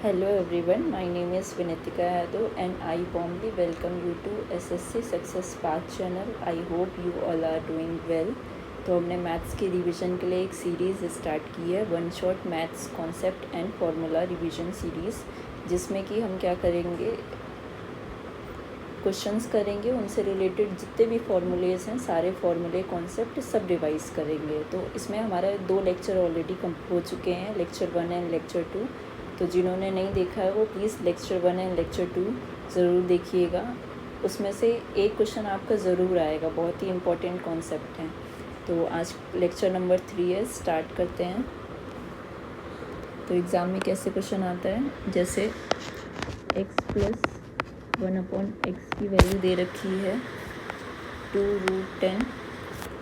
Hello everyone, my name is Vinitika Yadav and I warmly welcome you to SSC Success Path channel. I hope you all are doing well. तो हमने maths की revision के लिए एक series start की है, one shot maths concept and formula revision series, जिसमें कि हम क्या करेंगे, क्वेश्चंस करेंगे, उनसे रिलेटेड जितने भी फार्मूलेज हैं सारे फार्मूले कॉन्सेप्ट सब रिवाइज करेंगे। तो इसमें हमारा 2 लेक्चर ऑलरेडी हो चुके हैं, लेक्चर 1 एंड लेक्चर 2। तो जिन्होंने नहीं देखा है वो प्लीज़ लेक्चर 1 एंड लेक्चर 2 ज़रूर देखिएगा। उसमें से एक क्वेश्चन आपका ज़रूर आएगा, बहुत ही इम्पोर्टेंट कॉन्सेप्ट है। तो आज लेक्चर नंबर 3 है, स्टार्ट करते हैं। तो एग्ज़ाम में कैसे क्वेश्चन आता है, जैसे x प्लस 1/x की वैल्यू दे रखी है 2√10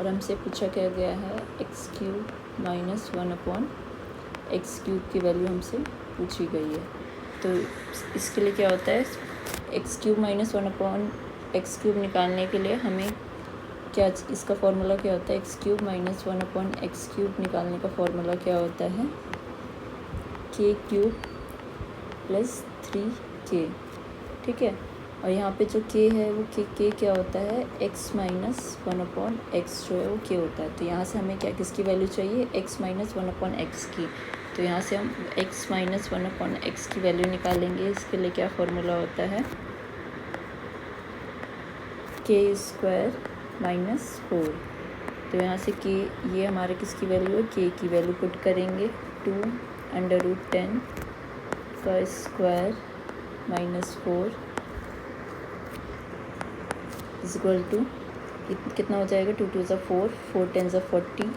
और हमसे पूछा क्या गया है x³ माइनस 1/x³ की वैल्यू हमसे पूछी गई है। तो इसके लिए क्या होता है, x³ माइनस 1/x³ निकालने के लिए हमें क्या, इसका फॉर्मूला क्या होता है, x³ माइनस 1/x³ निकालने का फॉर्मूला क्या होता है, k³ प्लस 3k, ठीक है। और यहाँ पे जो k है वो k क्या होता है, x माइनस 1/x जो है वो k होता है। तो यहाँ से हमें क्या, किसकी वैल्यू चाहिए, x माइनस 1/x की। तो यहाँ से हम x माइनस 1/x की वैल्यू निकालेंगे। इसके लिए क्या फॉर्मूला होता है, k² माइनस 4। तो यहाँ से k, ये हमारे किसकी वैल्यू है, k की वैल्यू पुट करेंगे, 2√10 का square minus 4 is equal to कितना हो जाएगा, 2 2 4, 4 10 40,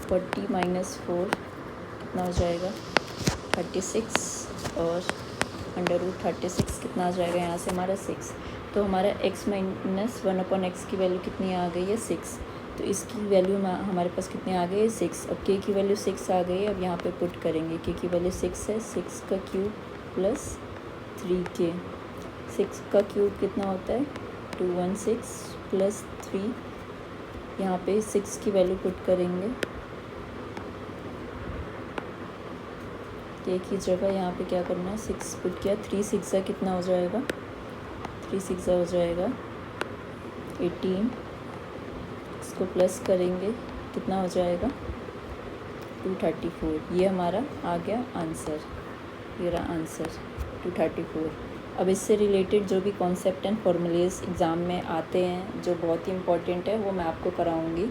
40 माइनस 4 कितना हो जाएगा 36, और √36 कितना आ जाएगा, यहाँ से हमारा 6। तो हमारा x माइनस 1/x की वैल्यू कितनी आ गई है, 6। तो इसकी वैल्यू हमारे पास कितनी आ गई है, 6। अब k की वैल्यू 6 आ गई है। अब यहाँ पे पुट करेंगे, k की वैल्यू 6 है, 6 का क्यूब प्लस 3k। 6 का क्यूब कितना होता है, 216 प्लस 3, यहाँ पे 6 की वैल्यू पुट करेंगे, k की जगह यहाँ पे क्या करना है, 6 पुट किया, 3 6 कितना हो जाएगा, 3 6 हो जाएगा 18। इसको प्लस करेंगे, कितना हो जाएगा 234। ये हमारा आ गया आंसर, ये रहा आंसर 234। अब इससे रिलेटेड जो भी कॉन्सेप्ट एंड फॉर्मूलेज एग्ज़ाम में आते हैं जो बहुत ही इम्पोर्टेंट है वो मैं आपको कराऊंगी।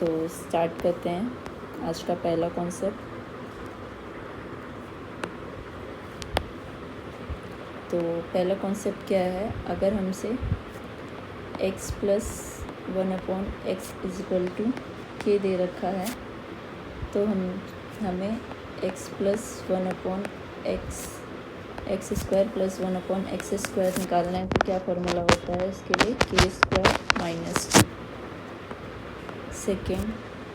तो स्टार्ट करते हैं आज का पहला कॉन्सेप्ट। तो पहला कॉन्सेप्ट क्या है, अगर हमसे x plus 1/x is equal to k दे रखा है, तो हमें x plus 1/x x² plus 1/x² निकालना है। तो क्या फार्मूला होता है इसके लिए, k² माइनस 2। सेकेंड,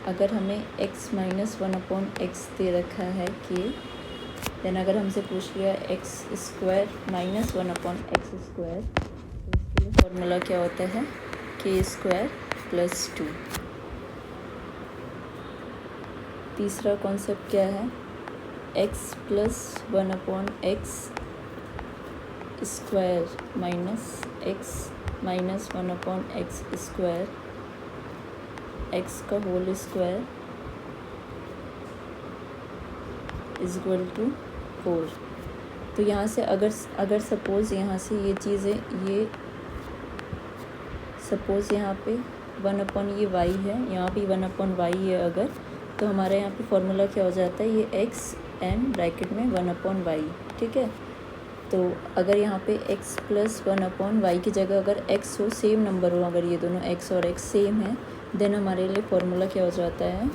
अगर हमें x माइनस 1/x दे रखा है k, देन अगर हमसे पूछ लिया x² माइनस 1/x², तो इसके लिए फॉर्मूला क्या होता है, k² प्लस 2। तीसरा कॉन्सेप्ट क्या है, x plus 1/x square minus x minus 1/x², x का whole square is equal to 4। तो यहाँ से अगर सपोज़ यहाँ से ये चीज़ें, ये सपोज़ यहाँ पे 1/y है, यहाँ पे 1/y है अगर, तो हमारे यहाँ पे फॉर्मूला क्या हो जाता है, ये x एंड ब्रैकेट में 1/y, ठीक है। तो अगर यहाँ पे x प्लस 1/y की जगह अगर x हो, सेम नंबर हो, अगर ये दोनों x और x सेम है, देन हमारे लिए फॉर्मूला क्या हो जाता है,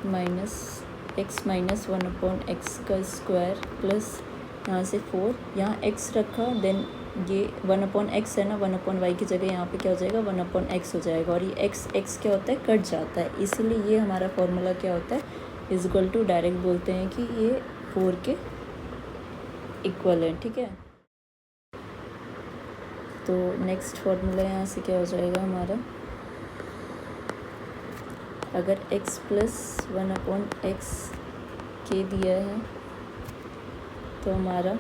माइनस x माइनस 1/x का स्क्वायर प्लस यहाँ से 4, यहाँ x रखा, देन ये 1/x है ना, 1/y की जगह यहाँ पे क्या हो जाएगा, 1/x हो जाएगा, और ये x क्या होता है, कट जाता है, इसीलिए ये हमारा फॉर्मूला क्या होता है, इज इक्वल टू, डायरेक्ट बोलते हैं कि ये 4 के इक्वल है, ठीक है। तो नेक्स्ट फॉर्मूला यहाँ से क्या हो जाएगा हमारा, अगर x प्लस 1/x के दिया है तो हमारा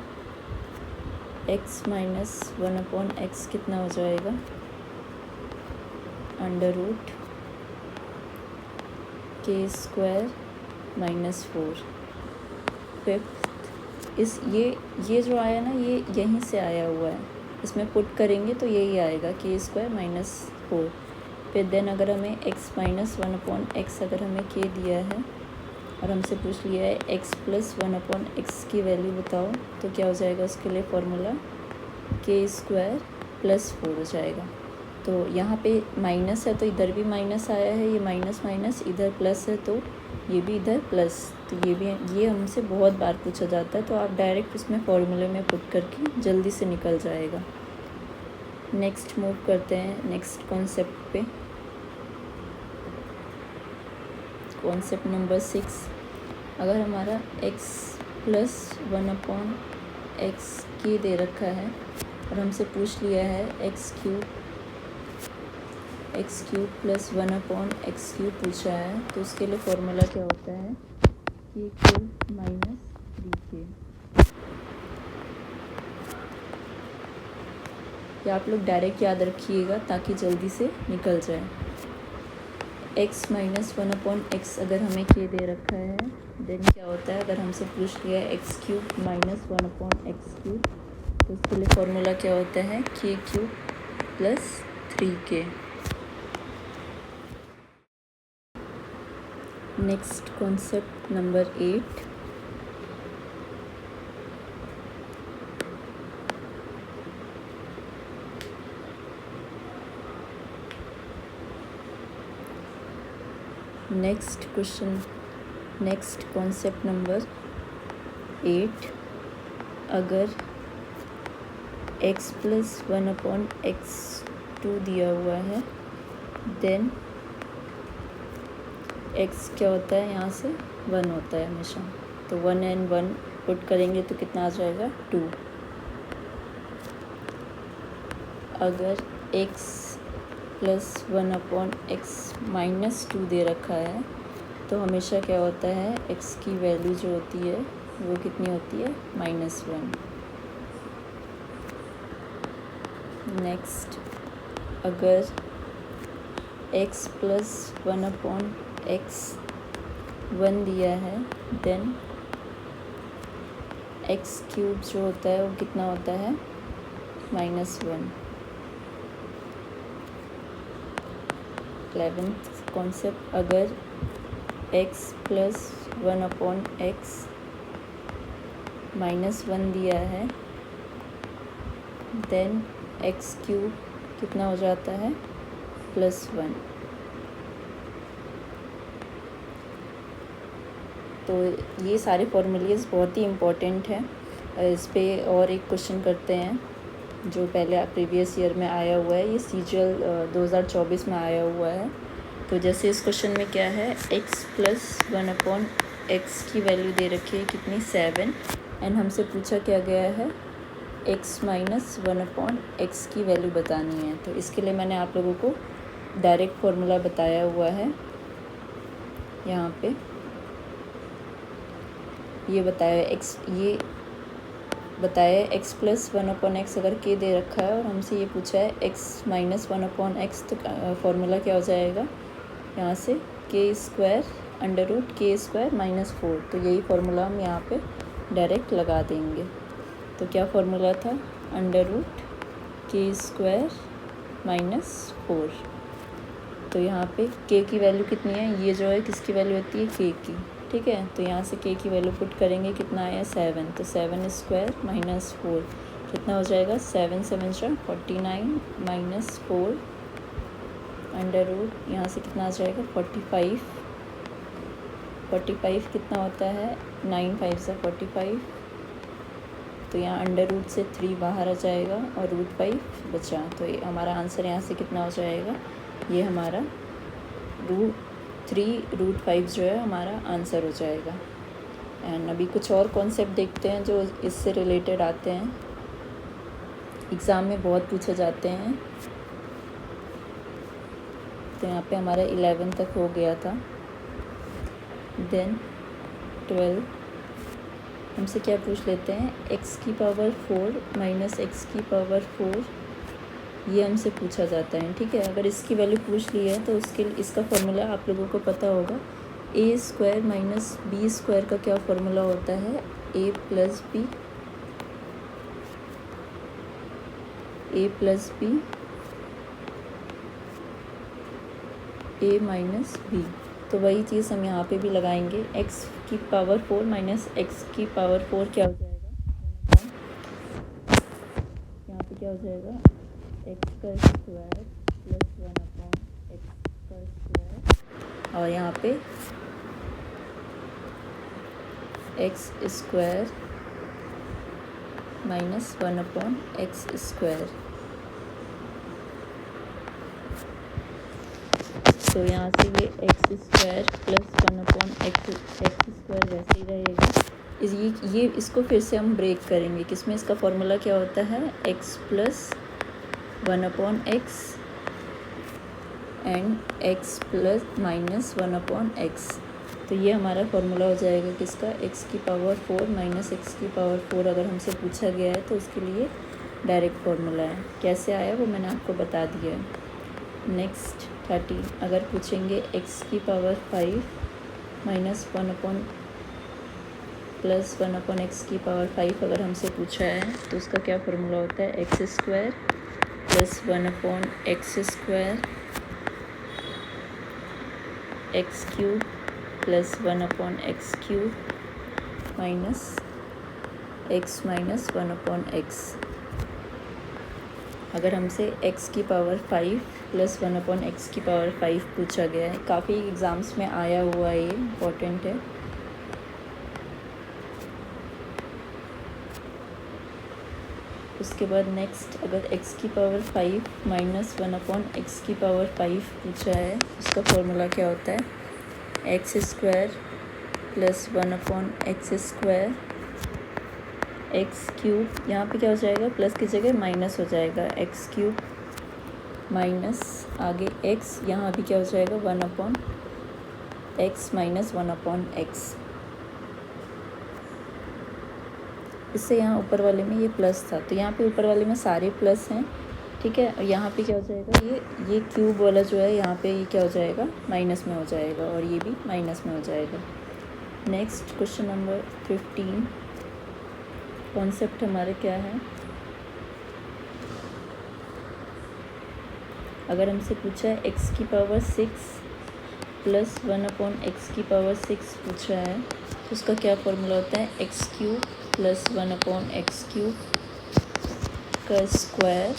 x माइनस 1/x कितना हो जाएगा, under root k² minus 4। Fifth ये जो आया ना, ये यहीं से आया हुआ है, इसमें पुट करेंगे तो यही आएगा k² माइनस 4। फिर देन अगर हमें x माइनस 1/x अगर हमें k दिया है और हमसे पूछ लिया है x प्लस 1/x की वैल्यू बताओ, तो क्या हो जाएगा उसके लिए फॉर्मूला k² प्लस 4 हो जाएगा। तो यहाँ पे माइनस है तो इधर भी माइनस आया है, ये माइनस माइनस, इधर प्लस है तो ये भी इधर प्लस, तो ये हमसे बहुत बार पूछा जाता है, तो आप डायरेक्ट उसमें फॉर्मूले में पुट करके जल्दी से निकल जाएगा। नेक्स्ट मूव करते हैं नेक्स्ट कॉन्सेप्ट पे। कॉन्सेप्ट नंबर 6, अगर हमारा x प्लस 1/x के दे रखा है और हमसे पूछ लिया है x क्यूब प्लस 1/x³ पूछा है, तो उसके लिए फॉर्मूला क्या होता है, k³ माइनस 3k। या आप लोग डायरेक्ट याद रखिएगा ताकि जल्दी से निकल जाए। x माइनस 1/x अगर हमें k दे रखा है, देन क्या होता है, अगर हमसे पूछ लिया है x³ माइनस 1/x³, तो उसके लिए फॉर्मूला क्या होता है, k³ plus 3k। Next concept number 8, next question, next concept number 8, अगर x प्लस 1/x² दिया हुआ है, देन x क्या होता है, यहाँ से 1 होता है हमेशा, तो 1 and 1 पुट करेंगे तो कितना आ जाएगा, 2। अगर x प्लस 1/x माइनस 2 दे रखा है, तो हमेशा क्या होता है, x की वैल्यू जो होती है वो कितनी होती है, -1। नेक्स्ट, अगर x प्लस 1/x 1 दिया है, देन x³ जो होता है वो कितना होता है, -1। 11th कॉन्सेप्ट, अगर x प्लस 1/x -1 दिया है, देन x³ कितना हो जाता है, +1। तो ये सारे फॉर्मूलेज बहुत ही इम्पोर्टेंट हैं। इस पे और एक क्वेश्चन करते हैं जो पहले प्रीवियस ईयर में आया हुआ है, ये CGL 2024 में आया हुआ है। तो जैसे इस क्वेश्चन में क्या है, x प्लस 1/x की वैल्यू दे रखी है कितनी, 7, एंड हमसे पूछा क्या गया है, x माइनस 1/x की वैल्यू बतानी है। तो इसके लिए मैंने आप लोगों को डायरेक्ट फार्मूला बताया हुआ है, यहाँ पे ये बताया x प्लस 1/x अगर k दे रखा है और हमसे ये पूछा है x माइनस 1/x, तो फार्मूला क्या हो जाएगा, यहाँ से k² under root k² minus 4। तो यही फार्मूला हम यहाँ पे डायरेक्ट लगा देंगे। तो क्या फार्मूला था, अंडर रूट k² माइनस 4। तो यहाँ पे k की वैल्यू कितनी है, ये जो है किसकी वैल्यू होती है, k की, ठीक है। तो यहाँ से k की वैल्यू पुट करेंगे, कितना आया, 7। तो 7² माइनस 4 कितना हो जाएगा, 7 7 49 माइनस 4 अंडर रूट, यहाँ से कितना आ जाएगा, 45 कितना होता है, 9 5 45। तो यहाँ अंडर रूट से 3 बाहर आ जाएगा और रूट 5 बचा। तो ये हमारा आंसर यहाँ से कितना हो जाएगा, ये हमारा √3 √5 जो है हमारा आंसर हो जाएगा। एंड अभी कुछ और कॉन्सेप्ट देखते हैं जो इससे रिलेटेड आते हैं, एग्ज़ाम में बहुत पूछे जाते हैं। तो यहाँ पे हमारा 11 तक हो गया था। देन 12 हमसे क्या पूछ लेते हैं, x की पावर 4 माइनस एक्स की पावर 4, ये हमसे पूछा जाता है। ठीक है, अगर इसकी वैल्यू पूछ ली है तो इसका फॉर्मूला आप लोगों को पता होगा, ए स्क्वायर माइनस बी स्क्वायर का क्या फॉर्मूला होता है, ए प्लस बी ए माइनस बी। तो वही चीज़ हम यहाँ पे भी लगाएंगे, x की पावर 4 माइनस एक्स की पावर 4 क्या हो जाएगा, यहाँ पे क्या हो जाएगा, एक्स का स्क्वायर प्लस 1/x का स्क्वायर, और यहाँ पे x square minus 1/x square. तो यहाँ से ये x square plus 1/x square वैसे ही रहेगा। ये इसको फिर से हम ब्रेक करेंगे, किसमें इसका फॉर्मूला क्या होता है, x plus 1/x and x plus minus 1/x। तो ये हमारा फॉर्मूला हो जाएगा किसका, x की पावर 4 माइनस एक्स की पावर 4। अगर हमसे पूछा गया है तो उसके लिए डायरेक्ट फॉर्मूला है, कैसे आया वो मैंने आपको बता दिया है। नेक्स्ट 13, अगर पूछेंगे x की पावर 5 माइनस 1 प्लस 1/x की पावर 5 अगर हमसे पूछा है तो उसका क्या फॉर्मूला होता है, x square plus 1/x square x cube plus 1/x cube minus x minus 1/x। अगर हमसे x की पावर 5 प्लस 1/x की पावर 5 पूछा गया है, काफ़ी एग्ज़ाम्स में आया हुआ है, ये इम्पोर्टेंट है। उसके बाद नेक्स्ट, अगर x की पावर 5 माइनस 1/x की पावर 5 पूछा है, उसका फॉर्मूला क्या होता है, x square plus 1/x square x cube, यहाँ पे क्या हो जाएगा, प्लस की जगह माइनस हो जाएगा, एक्स क्यूब माइनस आगे x, यहाँ भी क्या हो जाएगा, 1/x माइनस 1/x। इससे यहाँ ऊपर वाले में ये प्लस था, तो यहाँ पे ऊपर वाले में सारे प्लस हैं। ठीक है, और यहाँ पे क्या हो जाएगा, ये क्यूब वाला जो है यहाँ पे ये क्या हो जाएगा, माइनस में हो जाएगा, और ये भी माइनस में हो जाएगा। नेक्स्ट क्वेश्चन नंबर 15, कॉन्सेप्ट हमारे क्या है, अगर हमसे पूछा है x की पावर 6 प्लस 1/x की पावर 6 पूछा है, तो उसका क्या फॉर्मूला होता है, x cube plus 1/x cube का स्क्वायर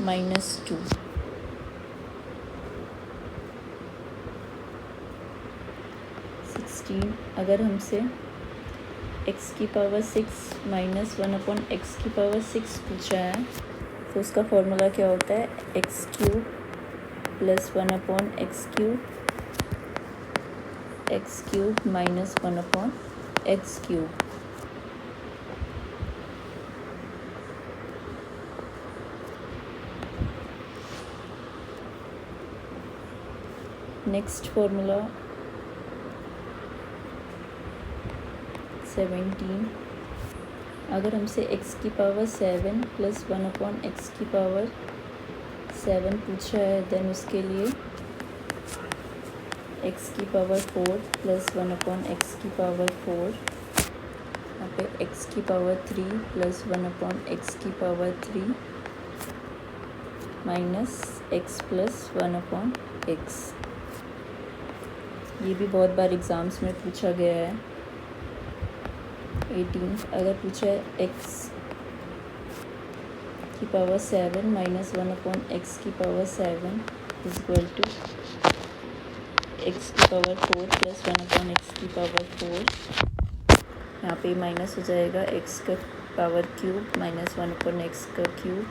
माइनस 2। अगर हमसे x की पावर 6 माइनस 1/x की पावर 6 पूछा है, तो उसका फॉर्मूला क्या होता है, x cube plus 1/x cube minus 1/x cube. Next formula 17, अगर हमसे x की पावर 7 प्लस 1/x की पावर 7 पूछा है, देन उसके लिए x की पावर 4 प्लस 1/x की पावर 4, यहाँ पे x की पावर 3 प्लस 1/x की power 3 minus x plus 1/x। ये भी बहुत बार एग्ज़ाम्स में पूछा गया है। 18, अगर पूछा है x की पावर 7 माइनस 1/x की power 7 is equal to x की पावर 4 प्लस 1/x की पावर 4, यहाँ पे माइनस हो जाएगा, x का पावर क्यूब माइनस 1/x का cube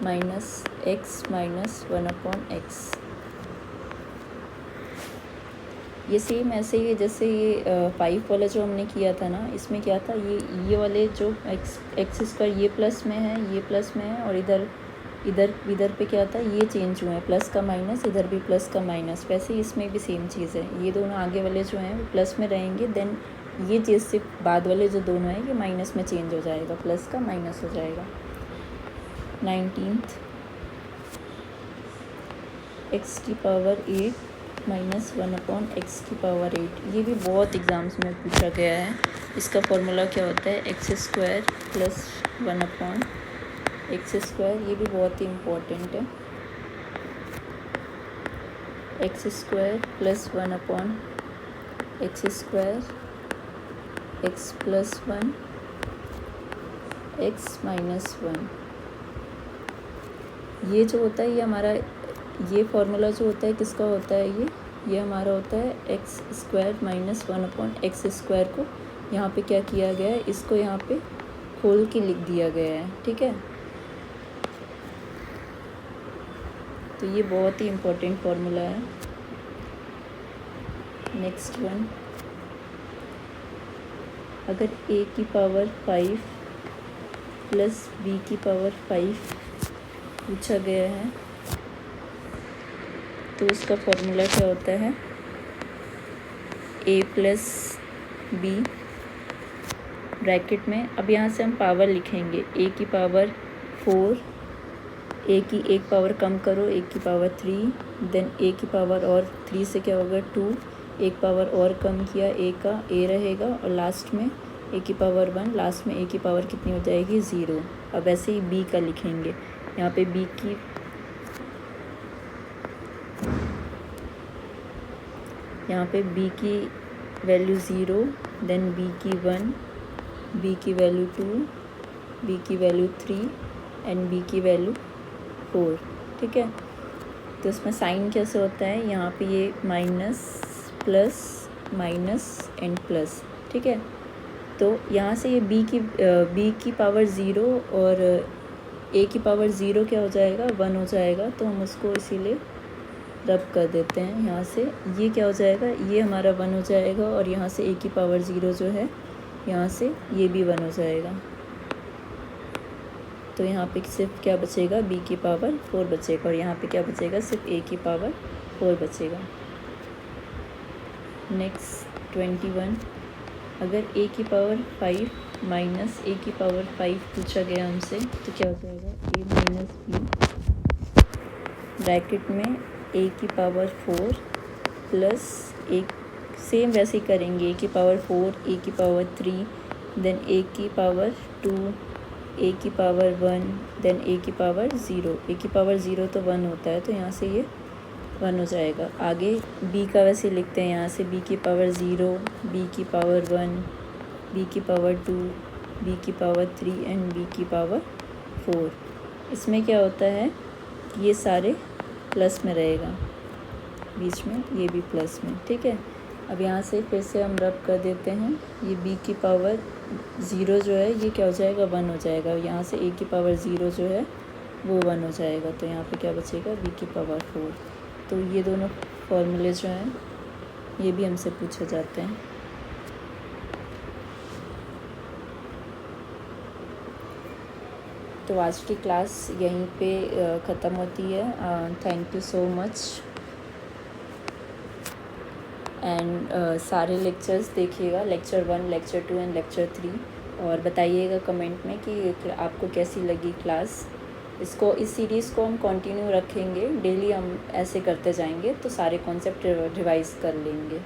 minus x minus 1/x। ये सेम ऐसे ही है जैसे ये 5 वाला जो हमने किया था ना, इसमें क्या था, ये वाले जो एक्स स्क्वायर ये प्लस में है, ये प्लस में है, और इधर इधर पे क्या था, ये चेंज हुआ है, प्लस का माइनस, इधर भी प्लस का माइनस। वैसे इसमें भी सेम चीज़ है, ये दोनों आगे वाले जो हैं वो प्लस में रहेंगे, देन ये चीज़ सिर्फ बाद वाले जो दोनों हैं ये माइनस में चेंज हो जाएगा, प्लस का माइनस हो जाएगा। 19th x की पावर 8 माइनस 1/x⁴। ये भी बहुत एग्ज़ाम्स में पूछा गया है। इसका फॉर्मूला क्या होता है, x² प्लस 1/x²। ये भी बहुत ही इम्पोर्टेंट है। x² plus 1/x², x plus 1, x minus 1। ये जो होता है ये हमारा, ये फार्मूला जो होता है किसका होता है, ये हमारा होता है x² माइनस 1/x² को यहाँ पे क्या किया गया है, इसको यहाँ पे खोल के लिख दिया गया है, ठीक है। तो ये बहुत ही इम्पोर्टेंट फार्मूला है। नेक्स्ट वन, अगर a की पावर 5 प्लस b की पावर 5 पूछा गया है तो उसका फॉर्मूला क्या होता है, a प्लस बी ब्रैकेट में। अब यहाँ से हम पावर लिखेंगे, a की पावर 4, a की एक पावर कम करो, a की पावर 3, देन a की पावर और 3 से क्या होगा 2, एक पावर और कम किया, a का a रहेगा, और लास्ट में a की पावर 1, लास्ट में a की पावर कितनी हो जाएगी 0। अब ऐसे ही b का लिखेंगे, यहाँ पे b की वैल्यू 0, देन b की 1, b की वैल्यू 2, b की वैल्यू 3 एंड b की वैल्यू 4, ठीक है। तो इसमें साइन कैसे होता है, यहाँ पे ये minus plus minus and plus, ठीक है। तो यहाँ से ये b की पावर 0 और a की पावर 0 क्या हो जाएगा 1 हो जाएगा, तो हम उसको इसीलिए रब कर देते हैं। यहाँ से ये क्या हो जाएगा, ये हमारा 1 हो जाएगा, और यहाँ से a की पावर 0 जो है यहाँ से ये भी 1 हो जाएगा। तो यहाँ पे सिर्फ क्या बचेगा, b की पावर 4 बचेगा, और यहाँ पे क्या बचेगा, सिर्फ a की पावर 4 बचेगा। नेक्स्ट 21, अगर a की पावर 5 माइनस a की पावर 5 पूछा गया हमसे तो क्या हो जाएगा, a माइनस b ब्रैकेट में a की पावर 4 प्लस एक, सेम वैसे ही करेंगे, a की पावर 4, a की पावर 3, देन a की पावर 2, a की पावर 1, देन a की पावर 0। a की पावर 0 तो 1 होता है, तो यहाँ से ये 1 हो जाएगा। आगे b का वैसे लिखते हैं, यहाँ से b की पावर 0, b की पावर 1, b की पावर 2, b की पावर 3 एंड b की पावर 4। इसमें क्या होता है, ये सारे प्लस में रहेगा, बीच में ये भी प्लस में, ठीक है। अब यहाँ से फिर से हम रब कर देते हैं, ये b की पावर 0 जो है ये क्या हो जाएगा 1 हो जाएगा, यहाँ से a की पावर 0 जो है वो 1 हो जाएगा, तो यहाँ पे क्या बचेगा b की पावर 4। तो ये दोनों फॉर्मूले जो हैं ये भी हमसे पूछे जाते हैं। तो आज की क्लास यहीं पे ख़त्म होती है। Thank you so much, and सारे लेक्चर्स देखिएगा, लेक्चर 1, लेक्चर 2 एंड लेक्चर 3, और बताइएगा कमेंट में कि आपको कैसी लगी क्लास। इस सीरीज़ को हम कंटिन्यू रखेंगे, डेली हम ऐसे करते जाएंगे तो सारे कॉन्सेप्ट रिवाइज़ कर लेंगे।